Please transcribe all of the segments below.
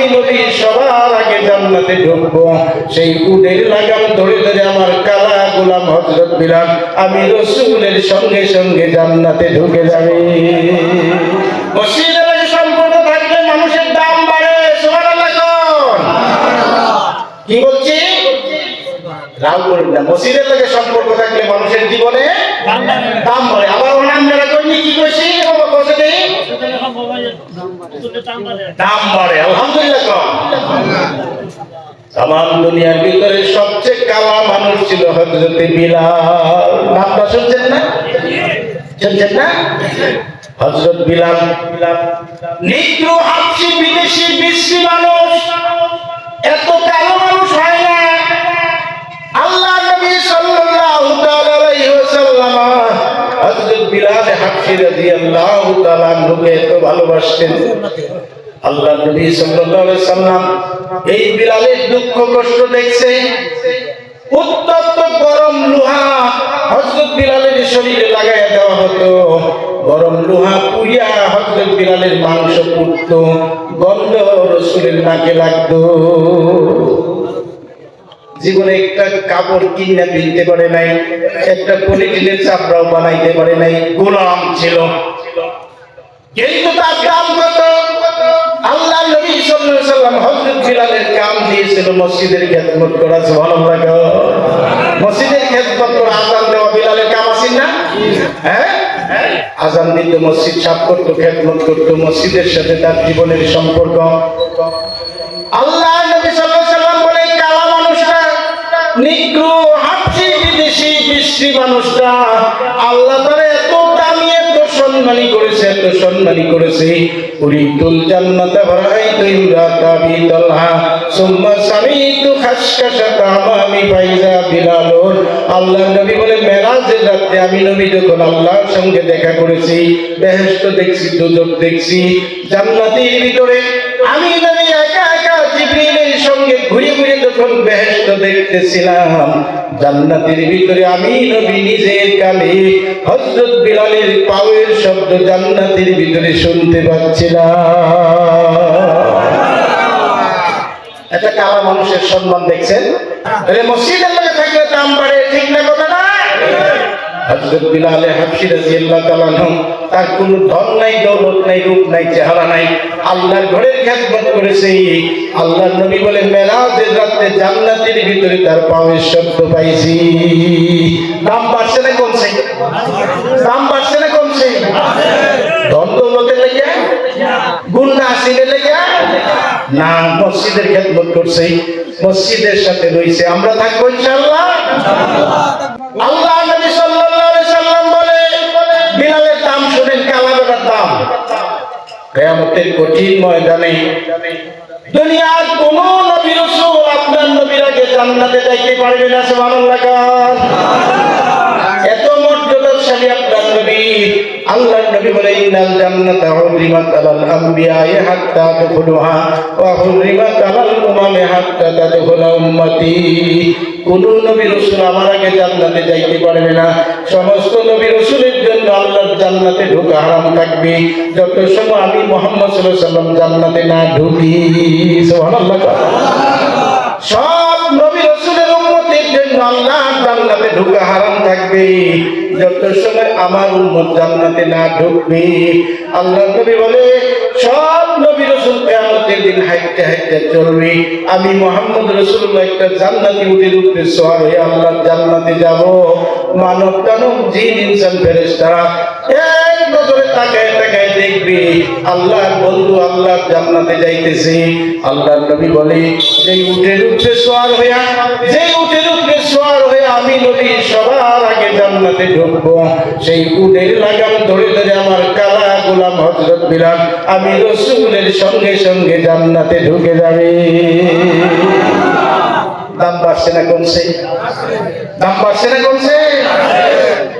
আমি নবী সবার আগে জান্নাতে ঢুকবো। সেই উটের লাগাম ধরে ধরে আমার কালা গোলাম হযরত বিলাল আমি রাসূলের সঙ্গে সঙ্গে জান্নাতে ঢুকে যাবে। মসজিদের লাগে সম্পর্ক থাকলে মানুষের দাম বাড়ে। সুবহানাল্লাহ কোন? কি বলছি? রাগ করেন না। মসজিদের লাগে সম্পর্ক থাকলে মানুষের জীবনে দাম বাড়ে। আবার ওনার মেরা কইনি কি কইছি? বাবা কইছে দেই দাম বাড়ে। আলহামদুলিল্লাহ কোন? তামাম দুনিয়ার ভিতরে সবচেয়ে কালা মানুষ ছিল হযরত বিলাল। নামটা শুনছেন না? শুনছেন না? হযরত বিলাল নিগ্র হাবশি বিদেশি বিশ্রী মানুষ, এত কালো মানুষ হয় না। আল্লাহ নবী সাল্লাল্লাহু তাআলা আলাইহি ওয়াসাল্লাম হযরত বিলাল হাবশি রাদিয়াল্লাহু তাআলা আনহুকে এত ভালোবাসতেন। আল্লাহ নবী সাল্লাল্লাহু আলাইহি ওয়াসাল্লাম এই বিলালের দুঃখ কষ্ট দেখছে। উত্তপ্ত গরম লোহা হযরত বিলালের শরীরে লাগায়া দেওয়া হতো। গরম লোহা পুড়িয়া হযরত বিলালের মাংস পুড়তো, গন্ধ রাসূলের নাকে লাগতো। জীবনে একটা কাপড় কিনে কিনতে পারে নাই, একটা পলিথিনের চাপড়াও বানাইতে পারে নাই, গোলাম ছিল। কিন্তু তার দাম কত? আল্লাহ নবী সাল্লাল্লাহু আলাইহি ওয়াসাল্লাম হযরত বিলালের কাম দিয়েছিল মসজিদের খেদমত করা। সুবহানাল্লাহ। মসজিদের খেদমত করা, আযান দেওয়া বিলালের কাম আছে না? হ্যাঁ, আযান দিতে মসজিদ সাফ করত, খেদমত করত, মসজিদের সাথে তার জীবনের সম্পর্ক। আল্লাহ নবী সাল্লাল্লাহু আলাইহি ওয়াসাল্লাম বলে কালা মানুষটা, নিগ্র হাবশি বিদেশি বিশ্রী মানুষটা আল্লাহ তাআলা এত দামি এত সম্মানী করেছে, এত সম্মানী করেছে। উরিতুল জান্নাতা ফারাইতু ইমরাতা বিতালহা সুম্মা সামিতু খাশকাশাতা আমামি ফাইজা বিলালুন। আল্লাহ নবী বলে মেরাজের রাতে আমি নবী যখন আল্লাহর সঙ্গে দেখা করেছি, বেহেশত দেখছি, দোজখ দেখছি, জান্নাতের ভিতরে আমি নবী একা একা জিবরিলের সঙ্গে ঘুরে ঘুরে যখন বেহেশত দেখতেছিলাম, জান্নাতের ভিতরে আমি নবী নিজের কানে হযরত বিলালের পায়ের শব্দ জান্নাতের ভিতরে শুনতে পাচ্ছিলাম। এটা কালা মানুষের সম্মান দেখছেন? মসজিদের মধ্যে থাকলে দাম বাড়ে, ঠিক না কথা না? হযরত বিলাল হাবশি রাদিয়াল্লাহু তাআলা আনহু তার কোনো ধন নাই, দৌলত নাই, রূপ নাই, চেহারা নাই, আল্লাহর ঘরের খেদমত করেছে। আল্লাহর নবী বলে মেরাজের রাতে জান্নাতের ভিতরে তার পায়ের শব্দ পাইছি। দাম বাড়ছে না কমছে? দাম বাড়ছে না কমছে? ধন দৌলতের লেগে, গুন্ডা আসিনের লেগে না, মসজিদের খেদমত করছে, মসজিদের সাথে রয়েছে। আমরা থাকবো ইনশাআল্লাহ। আল্লাহ নবী সাল্লাল্লাহু আলাইহি সাল্লাম বলে বিলালের দাম শুনেন, কালামের দাম। কিয়ামতের কঠিন ময়দানে দুনিয়ার কোন নবী রাসূল আপনার নবীর আগে জান্নাতে যাইতে পারবে না। সুবহানাল্লাহ। এত মর্যাদাশালী আপনার নবী। আল্লাহর নবী বলে ইন্নাল জান্নাতা হুরিমাত আলাল আমবিয়া'i হাত্তা তাদখুলুহা ওয়া হুরিমাত আলাল উমামি হাত্তা তাদখুলা উম্মতি। কোন নবী রাসূল আমার আগে জান্নাতে যাইতে পারবে না। সমস্ত নবী রাসূলের জন্য আল্লাহর জান্নাতে ঢোকা হারাম থাকবে যত সময় আমি মুহাম্মদ সাল্লাল্লাহু আলাইহি ওয়াসাল্লাম জান্নাতে না ঢুকি। সুবহানাল্লাহ। সব নবী রাসূলের উম্মতের জন্য আল্লাহর জান্নাতে ঢোকা হারাম থাকবে যত সময় আমার উম্মত জান্নাতে না ঢুকবে। আল্লাহ নবী বলে সব নবী রাসূল কিয়ামতের দিন হাঁটতে হাঁটতে চলবে, আমি মুহাম্মদ রাসূলুল্লাহ একটা জান্নাতি উটের উপরে সওয়ার হয়ে আল্লাহর জান্নাতে যাব। মানব দানব জিন ইনসান ফেরেশতারা এক নজরে তাকায় তাকায় দেখবে আল্লাহর বন্ধু আল্লাহর জান্নাতে যাইতেছে। আল্লাহর নবী বলে যেই উটের উপরে সওয়ার হইয়া, যেই উটের উপরে সওয়ার হয়ে আমি নবী সবার আগে জান্নাতে ঢুকবো, সেই উটের লাগাম ধরে ধরে আমার কালা গোলাম হযরত বিলাল আমি রাসূলের সঙ্গে সঙ্গে জান্নাতে ঢুকে যাবে। দাম বাড়ছে না কমছে? দাম বাড়ছে না কমছে?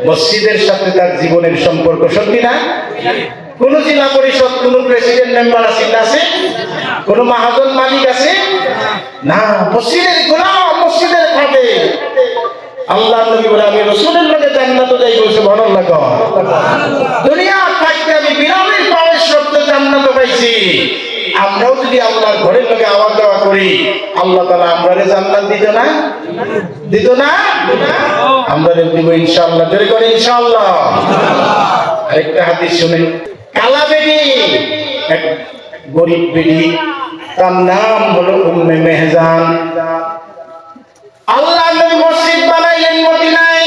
মসজিদের সাথে তার জীবনের সম্পর্ক, সত্যি না? কোন জেলা পরিষদ, কোন প্রেসিডেন্ট মেম্বার আছে না? আছে? কোন মহাজন মালিক আছে না? মসজিদের গোলাম, মসজিদের খাটে। আল্লাহ নবী বলে আমি রাসূলের লগে জান্নাতে যাইব। সুবহানাল্লাহ। দুনিয়া থাকতে আমি বিলালের পায়ের শব্দ জান্নাতে পাইছি, আমরাও যদি আল্লাহর ঘরের লোকে আওয়াজ দেওয়া করি, আল্লাহ তাআলা আমরারে জান্নাত দিত না? দিত না? আমরা দিব ইনশাআল্লাহ। জোরে করে ইনশাআল্লাহ। আরেকটা হাদিস শুনেন। কালা বেটি, এক গরিব বেটি, তার নাম হলো উম্মে মেহজান। আল্লাহ নবী মসজিদ বানাইলেন মদিনায়।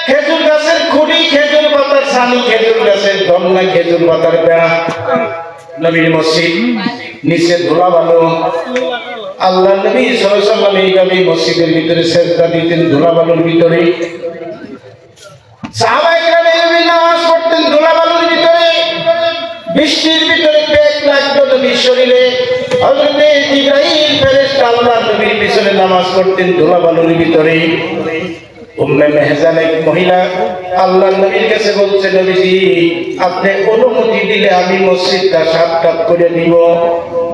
খেজুর গাছের খুঁটি, খেজুর পাতার ছানি, খেজুর গাছের দন্না, খেজুর পাতার বেড়া, নবীর মসজিদ। নিচে ধুলাবালু। আল্লাহ নবী সাল্লাল্লাহু আলাইহি ওয়াসাল্লাম এইভাবে মসজিদের ভিতরে সেজদা দিতেন ধুলাবালুর ভিতরে। সাহাবায়ে কেরাম এইভাবে নামাজ পড়তেন ধুলাবালুর ভিতরে। বৃষ্টির ভিতরে পেট লাগতো নবীর শরীরে। হযরত জিবরাইল ফেরেশতা আল্লাহ নবীর পিছনে নামাজ পড়তেন ধুলাবালুর ভিতরে। উম্মে মেহজান এক মহিলা আল্লাহ নবীর কাছে বলছে, নবীজি আপনি অনুমতি দিলে আমি মসজিদটা সাফ টাফ করে দিব।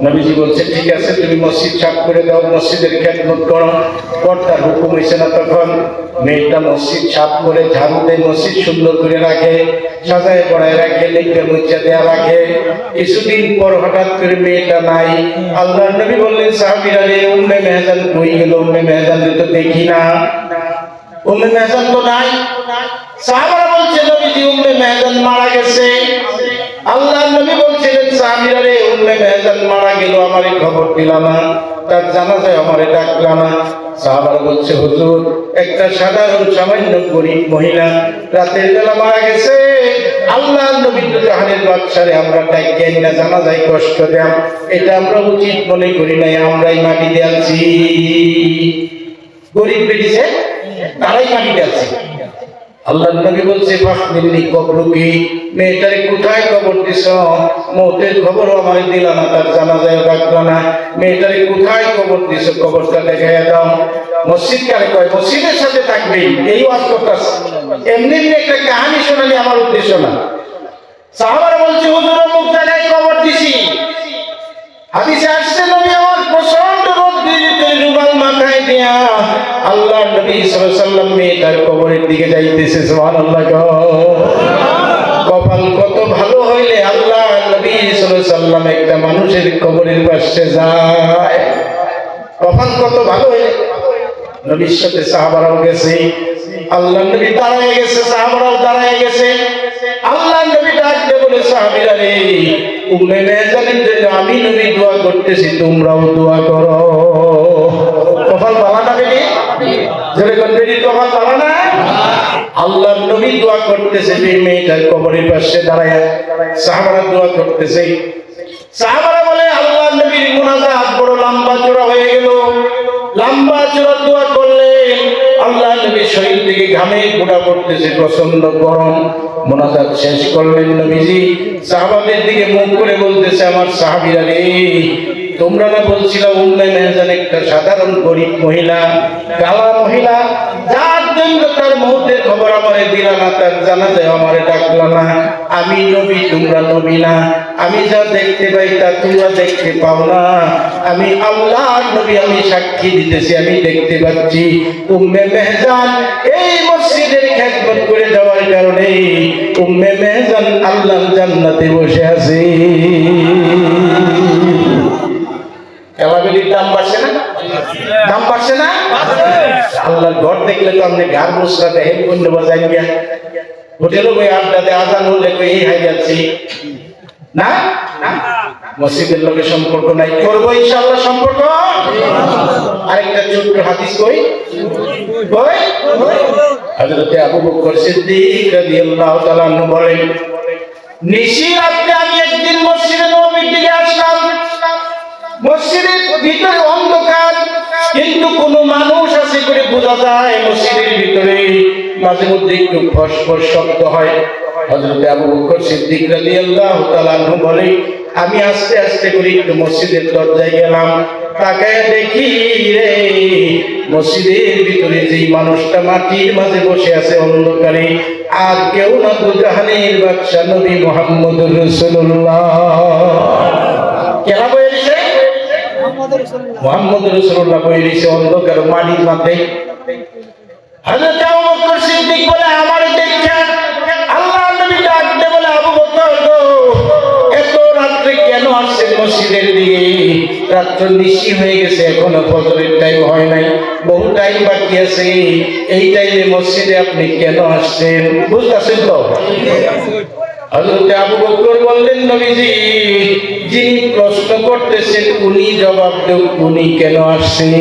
নবীজি বলছে, ঠিক আছে, তুমি মসজিদ সাফ করে দাও, মসজিদের খেদমত করো। কর্তার হুকুম হয়েছে না তখন। মেয়েটা মসজিদ সাফ করে ঝাড়ু দেয়, মসজিদ সুন্দর করে রাখে, সাজায় পড়ায় রাখে, লেখে মুচা দেয়া রাখে। কিছুদিন পর হঠাৎ করে মেয়েটা নাই। আল্লাহ নবী বললেন, সাহাবীরা রে, উম্মে মেহজান কই গেল? উম্মে মেহজান তো দেখি না, উম্মে মেহজান তো নাই। সাহাবারা বলছে, নবীজি উম্মে মেহজান মারা গেছে। আল্লাহ নবী বলছিলেন, সাহাবীরা রে, উম্মে মেহজান মারা গেল, আমারে খবর দিলা না, তার জানাজায় আমারে ডাকলা না। সাহাবারা বলছে, হুজুর একটা সাধারণ সামান্য গরিব মহিলা রাতের বেলা মারা গেছে, আল্লাহ নবী তো জাহানের বাদশারে আমরা ডাকিয়ে না জানাজায় কষ্ট দেন, এটা আমরা উচিত মনে করি নাই, আমরাই মাটি দিয়েছি। গরিব বেরিয়েছে, তারাই মাটি দিয়েছে। আল্লাহ নবী বলছে, ফাসমিনি কবরুকি, মেয়েটারে কোথায় কবর দিছ? মৌতের খবর আমারে দিলা না, তার জানাজায় ডাকলা না, মেয়েটারে কোথায় কবর দিছ? কবরটা দেখাইয়া দাও। মসজিদ কারে কয়? মসজিদের সাথে থাকবে, এই ওয়াজ করতেছে। এমনি একটা কাহিনী শোনালি আমার উদ্দেশ্য না। সাহাবারা বলছে, হুজুর অমুক জায়গায় কবর দিছি। হাদিসে আসছে, নবী আমার প্রচন্ড রোদ দিতে রুমাল মাথায় দিয়া আল্লাহ নবী সাল্লাল্লাহু আলাইহি ওয়াসাল্লাম মেয়েটার কবরের দিকে যাইতেছে। সুবহানাল্লাহ। কপাল কত ভালো হইলে আল্লাহ নবী সাল্লাল্লাহু আলাইহি ওয়াসাল্লাম একটা মানুষের কবরের পাশে যায়। কপাল কত ভালো হইলে। নবীর সাথে সাহাবারাও গেছে, আল্লাহ নবী দাঁড়ায় গেছে, সাহাবারাও দাঁড়ায় গেছে। আল্লাহ নবী ডাক দিয়ে বলে, সাহাবীরা রে, উম্মে মেহজানের জন্য আমি নবী দোয়া করতেছি, তোমরাও দোয়া করো। কপাল ভালো না বেটি? জোরে কোন বেটি কপাল ভালো না? আল্লাহ নবী দোয়া করতেছে, এই মেয়েটার কবরের পাশে দাঁড়ায় সাহাবারা দোয়া করতেছে। সাহাবারা বলে, আল্লাহ নবীর মুনাজাত বড় লম্বা চড়া হয়ে গেল। লম্বা চড়া দোয়া করলেন। আল্লাহ নবী শরীর থেকে ঘামে গোড়া পড়তেছে, প্রচন্ড গরম। মুনাজাত শেষ করলেন নবীজি সাহাবাদের দিকে মুখ করে বলতেছে, আমার সাহাবীরা রে, তোমরা না বলছিলা উম্মে মেহজান একটা সাধারণ গরিব মহিলা, কালা মহিলা, যার জন্য তার মৌতের খবর আমারে দিলা না, তার জানাজায় আমারে ডাকলা না। আমি নবী, তোমরা নবী না। আমি যা দেখতে পাই তা তোমরা দেখতে পাও না। আমি আল্লাহর নবী, আমি সাক্ষী দিতেছি, আমি দেখতে পাচ্ছি উম্মে মেহজান এই মসজিদের খেদমত করে দেওয়ার কারণে উম্মে মেহজান আল্লাহর জান্নাতে বসে আছে। কালাবেরির দাম বাড়ছে না? দাম বাড়ছে না? আল্লাহর ঘর দেখলে তো আপনি গার মুসরা দেখেন, অন্য বাজায় গিয়া হোটেলও বই আড্ডাতে আজান হলে এই হাই যাচ্ছি না। মসজিদের লোকের সম্পর্ক নাই, করবো ইনশাআল্লাহ সম্পর্ক। আরেকটা ছোট্ট হাদিস কই, হযরত আবু বকর সিদ্দিক রাদিয়াল্লাহু তাআলা আনহু বলেন, নিশি রাতে আমি একদিন মসজিদে নববীর দিকে আসলাম। মসজিদের ভিতরে অন্ধকার, কিন্তু কোনো মানুষ আছে করে বোঝা যায়। মসজিদের ভিতরে মাঝে মধ্যে একটু ফসফস শব্দ হয়। হযরত আবু বকর সিদ্দিক রাদিয়াল্লাহু তাআলা আনহু বলে, আমি আস্তে আস্তে করে একটু মসজিদের দরজায় গেলাম। তাকায় দেখি রে, মসজিদের ভিতরে যেই মানুষটা মাটির মাঝে বসে আছে অন্ধকারে, আর কেউ না, দুজাহানের বাদশা নবী মুহাম্মদুর রাসূলুল্লাহ। কেনা বলেছে মুহাম্মদুর রাসূলুল্লাহ বলেছে অন্ধকার মাটির মাঝে। হযরত আবু বকর সিদ্দিক বলে, আমারে দেখা আল্লাহ নবী ডাক দিয়ে বলে, আবু বকর গো, এত রাত্রে কেন আসছেন মসজিদের দিকে, রাত্র নিশি হয়ে গেছে, এখনো ফজরের টাইম হয় নাই, বহু টাইম বাকি আছে। এই টাইমে মসজিদে আপনি কেন আসছেন? বুঝতেছেন তো? হযরত আবু বকর বললেন, নবীজি, যিনি প্রশ্ন করতেছেন উনি জবাব দেন, উনি কেন আসছেন?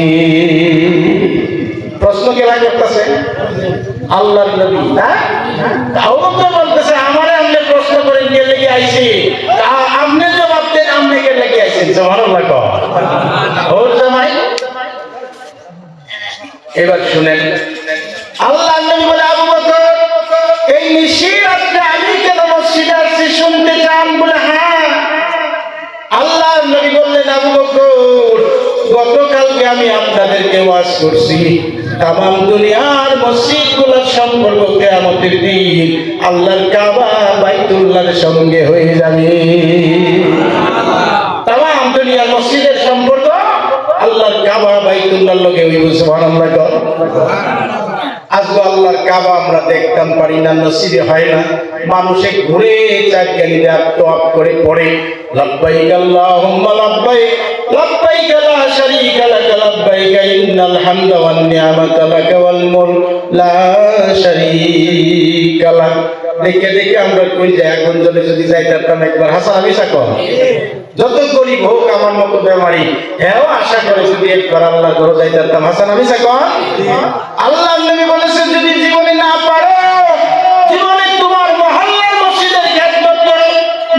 প্রশ্ন কেলা করতেছেন? আল্লাহর নবী না? আবু বকর বলতেছে, আমারে আপনি প্রশ্ন করেন কে লেগে আইছি, আপনি জবাব দেন, আপনি কে লেগে আইছেন? সুবহানাল্লাহ। ওর জামাই এবার শুনেন, আল্লাহর নবী বলে, আবু বকর, এই নিশির রাতে আমি কেন মসজিদে আসছি শুনতে চান? বলে হ্যাঁ। আল্লাহর নবী বললেন, আবু বকর, গতকালকে আমি আপনাদেরকে ওয়াজ করছি, তামাম দুনিয়ার মসজিদগুলোর সম্পর্ক কিয়ামতের দিন আল্লাহর কাবা বাইতুল্লাহর সঙ্গে হয়ে যাবে। তামাম দুনিয়ার মসজিদের সম্পর্ক আল্লাহর কাবা বাইতুল্লাহর লগে হইব। সুবহানাল্লাহ। আজকে আল্লাহর কাবা আমরা দেখতাম পারি না, মসজিদে হয় না, মানুষে ঘুরে চারগানিতে তোয়াফ করে পড়ে, লাব্বাইক আল্লাহুম্মা লাব্বাইক, লাব্বাইক লা শারীকা লাক লাব্বাইক, ইন্নাল হামদা ওয়ান নি'মাতা লাক ওয়াল মুলক লা শারীকা লাক। দেখে দেখে আমরা কই যাই, এখন যদি যাইতাম একবার হাসান আমিশা কর, যত গরিব হোক আমার মতো বেমারি, এও আশা করে যদি একবার আল্লাহ ঘরে যাইতাম। হাসান আমিশা কর। আল্লাহ নবী বলেছেন, যদি জীবনে না পারো, জীবনে তোমার মহল্লার মসজিদের খেদমত করো,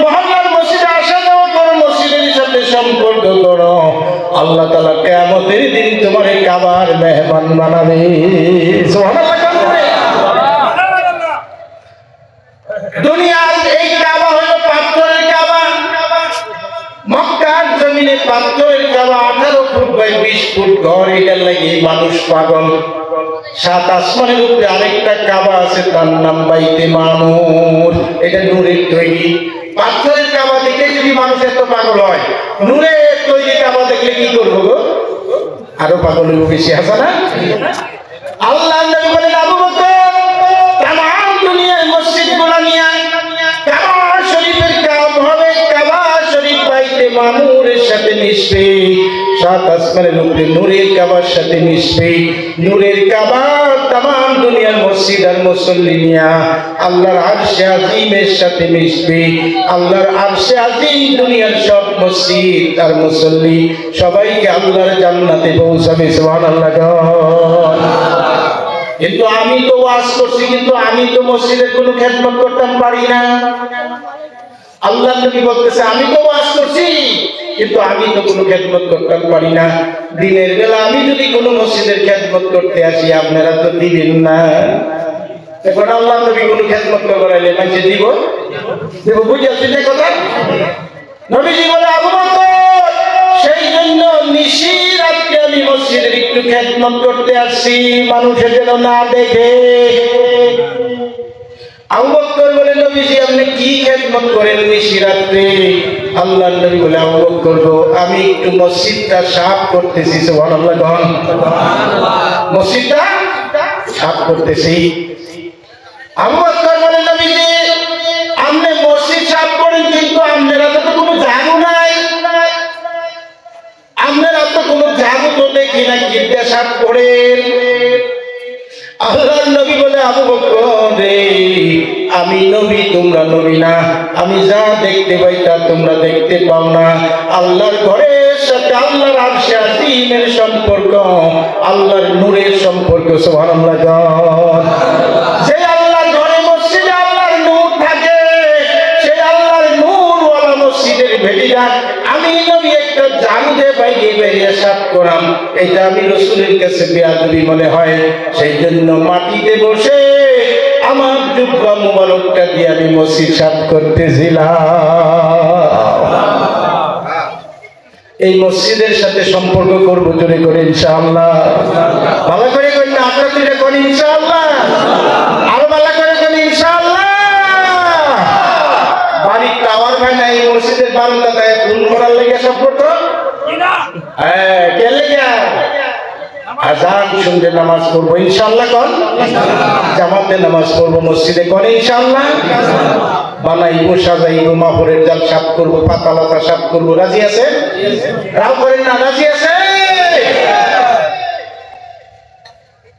মহল্লার মসজিদে আসা যাওয়া করো, মসজিদের সাথে সম্পর্ক করো, আল্লাহ তাআলা কিয়ামতের দিন তোমার কাবার মেহমান বানাবে। সুবহানাল্লাহ। দুনিয়ার এই কাবা হলো পাথরের কাবা, মক্কার জমিনে পাথরের কাবা 18 ফুট বাই 20 ফুট ঘর, এটার লাগি মানুষ পাগল। সাত আসমানের উপরে আরেকটা কাবা আছে, তার নাম বাইতে মামুর, এটা নূরের তৈরি। পাথরের কাবা দেখে যদি মানুষ এত পাগল হয়, নূরের তৈরি কাবা দেখলে কি করবো গো? আরো পাগল হইব বেশি। আছে না? আল্লাহ নবী বলেন, আবু বকর, তামাম দুনিয়ার মসজিদগুলো নিয়ে কাবা শরীফের কাম হবে, কাবা শরীফ বাইতে মামুরের সাথে মিশবে, সাত আসমানের উপরে নূরের কাবার সাথে মিশবে, নূরের কাবা তামাম দুনিয়ার মসজিদ আর মুসল্লি নিয়া আল্লাহর আরশে আজিমের সাথে মিশবে, আল্লাহর আরশে আজিম দুনিয়ার সব মসজিদ আর মুসল্লি সবাইকে আল্লাহর জান্নাতে পৌঁছাবে। সুবহানাল্লাহ। কিন্তু আমি তো ওয়াজ করছি, কিন্তু আমি তো মসজিদের কোনো খেদমত করতে পারি না। আল্লাহ নবী বলতেছে, আমি তো ওয়াজ করছি, কিন্তু আমি তো কোনো খেদমত করতে পারি না। দিনের বেলা আমি যদি কোনো মসজিদের খেদমত করতে আসি, আপনারা তো দিবেন না। এখন আল্লাহ নবী কোনো খেদমত করাইলে মানুষ দিব, বুঝেছেন না কথা? নবীজি বলে, আবু বকর, সেই জন্য নিশি রাতে আমি মসজিদের একটু খেদমত করতে আসছি, মানুষের যেন না দেখে। আবু বকর বলে, নবীজি আপনি কি খেদমত করেন নিশি রাতে? আল্লাহর নবী বলে, আবু বকর গো, আমি একটু মসজিদটা সাফ করতেছি। সুবহানাল্লাহ। মসজিদটা সাফ করতেছি। আবু বকর বলে, নবীজি আপনি মসজিদ সাফ করেন, কিন্তু আপনারা তো কোনো ঝাড়ু নাই, আপনারা তো কোনো ঝাড়ু তো দেখি না, গিদ্দা সাফ করেন। আল্লাহর নবী বলে, আবু বকর রে, আমি নবী, তোমরা নবী না, আমি যা দেখতে পাই তা তোমরা দেখতে পাও না। আল্লাহর ঘরের সাথে আল্লাহর আরশে আজিমের সম্পর্ক, আল্লাহর নূরের সম্পর্ক। সুবহানাল্লাহ। যে আল্লাহর ঘরে মসজিদে আল্লাহর নূর থাকে, সেই আল্লাহর নূরওয়ালা মসজিদের ভেটিটা আমি নবী একটা ঝাড়ু দিয়ে বাইরে বেরিয়ে সাফ করাম, এটা আমি রাসূলের কাছে বেয়াদবি মনে হয়। সেই জন্য মাটিতে বসে আমার জুব্বা মুবারকটা দিয়ে আমি মসজিদ সাফ করতেছিলাম। এই মসজিদের সাথে সম্পর্ক করবো জোরে করে ইনশাআল্লাহ। ভালো করে করি না, আপনার জোরে করি ইনশাআল্লাহ, আরো ভালো করে করি ইনশাআল্লাহ। বাড়ির টাওয়ার ভাই না, এই মসজিদের বারান্দায় ফুল করার লেগে সম্পর্ক, হ্যাঁ কে লেগে? আজান শুনতে নামাজ পড়বো ইনশাআল্লাহ। কোন জামাতে নামাজ পড়বো মসজিদে, কোন ইনশাআল্লাহ। বানাইবো, সাজাইবো, মাহরের জাল সাফ করবো, পাতা লতা সাফ করবো। রাজি আছে? রাও করেন না? রাজি আছে?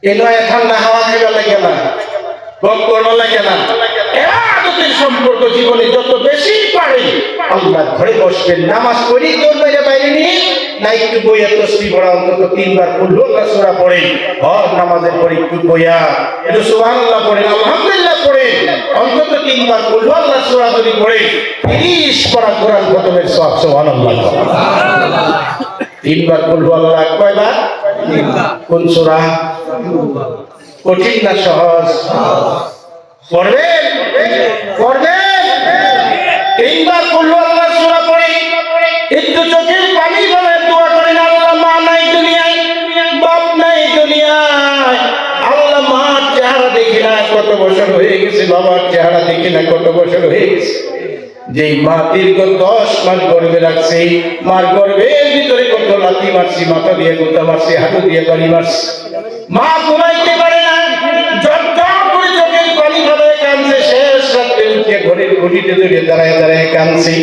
এ নয় ঠান্ডা হাওয়া খাইবার লাগে না, গপ করবার লাগে না। আদতের সম্পর্ক জীবনে যত বেশি পারে আল্লাহ ঘরে বসবেন, নামাজ পড়ি তোর বাইরে বাইরে নিয়ে না, একটু বইয়া তসবি পড়া, অন্তত 3 বার কুল আল্লাহ সূরা পড়ে, হর নামাজের পরে একটু বইয়া একটু সুবহানাল্লাহ পড়ে, আলহামদুলিল্লাহ পড়ে, অন্তত 3 বার কুল আল্লাহ সূরা যদি পড়ে 30 পারা কোরআন খতমের সওয়াব। সুবহানাল্লাহ, 3 বার কুল আল্লাহ। কয়বার? কোন সূরা? কঠিন না সহজ? পড়বেন, পড়বেন। 3 বার কুল আল্লাহ সূরা পড়ে একটু চোখের পানি ফেলে দোয়া করেন, আল্লাহ মা নাই দুনিয়ায়, বাপ নাই দুনিয়ায়, আল্লাহ মার চেহারা দেখি না কত বছর হয়ে গেছে, বাবার চেহারা দেখি না কত বছর হয়ে গেছে। যেই মা দীর্ঘ 10 মাস গর্ভে রাখছে, মার গর্ভের ভিতরে কত লাথি মারছি, মাথা দিয়ে গোতা মারছি, হাঁটু দিয়ে বাড়ি মারছি, মা ঘুমাইতে পারে না, ঝরঝর করে চোখের পানি ফেলে কাঁদছে, শেষ রাত্রে উঠে ঘরের ঘটিতে ধরে দাঁড়ায় দাঁড়ায় কাঁদছে,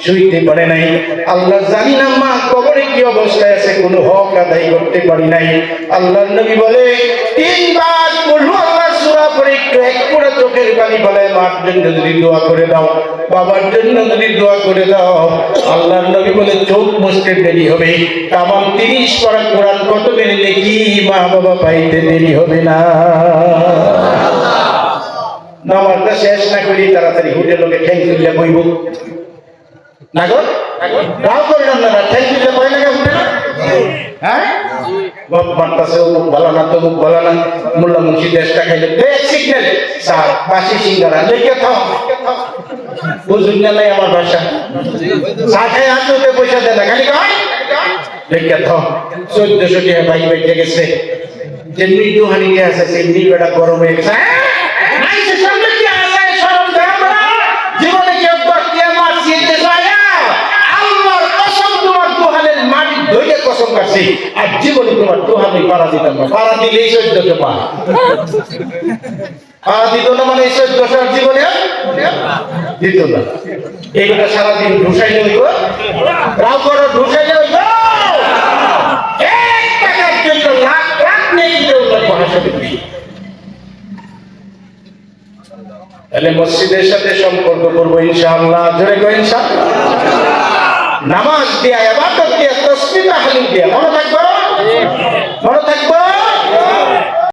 শুইতে পারে নাই। আল্লাহ জানি না মা কবরে কি অবস্থায় আছে, কোনো হক আদায় করতে পারি নাই। আল্লাহর নবী বলে 3 বার কুল আল্লাহ সূরা পড়ে একটু এক করে চোখের পানি ফেলে মার জন্য যদি দোয়া করে দাও, বাবার জন্য যদি দোয়া করে দাও, আল্লাহর নবী বলে চোখ মুছতে দেরি হবে, তামাম 30 পারা কোরআন কত বেড়ে দেখি মা বাবা পাইতে দেরি হবে না। নামাজটা শেষ না করি তাড়াতাড়ি হুটে লোকে ঠ্যাং তুলে বইব না গো, রাও করেন আপনারা, ঠ্যাং তুলে বই লাগে হুটে না? হ্যাঁ, গপ মারতাছে, অমুক ভালো না তমুক ভালো না, মোল্লা মুন্সি দেশটা খাইলে দেখ সিগন্যাল স্যার বাসি সিঙ্গারা লেখে থাও, বুঝুন না নাই আমার ভাষা, চা খাই হাতে পয়সা দেয় না, খালি কয় লেখে থাও। 1400 টাকা ভাই বেঁচে গেছে, যেমনি দুহানিতে আছে সেমনি বেটা গরম হয়ে গেছে। জীবনে কেউ দশটিয়া মাছ ছিঁড়তে চায় না, আল্লাহর কসম তোমার দুহানের মাটি ধরে কসম কাটছি, আর জীবনে তোমার দুহানি পাড়া দিতাম না, পাড়া দিলেই 1400 পা, পাড়া দিত না মানে 1400 জীবনে দিত না। এগুলো সারাদিন ঢুসাইলে হইব, রাও করো ঢুসাইলে হইব, 1 টাকার জন্য লাখ লাখ নেই ভাষা দিবি। তাহলে মসজিদের সাথে সম্পর্ক করবো ইনশাআল্লাহ, জোরে কো ইনশাআল্লাহ। নামাজ দিয়া, ইবাদত দিয়া, তাসবিহ তাহলিল দিয়া, মনে থাকবো, মনে থাকবো।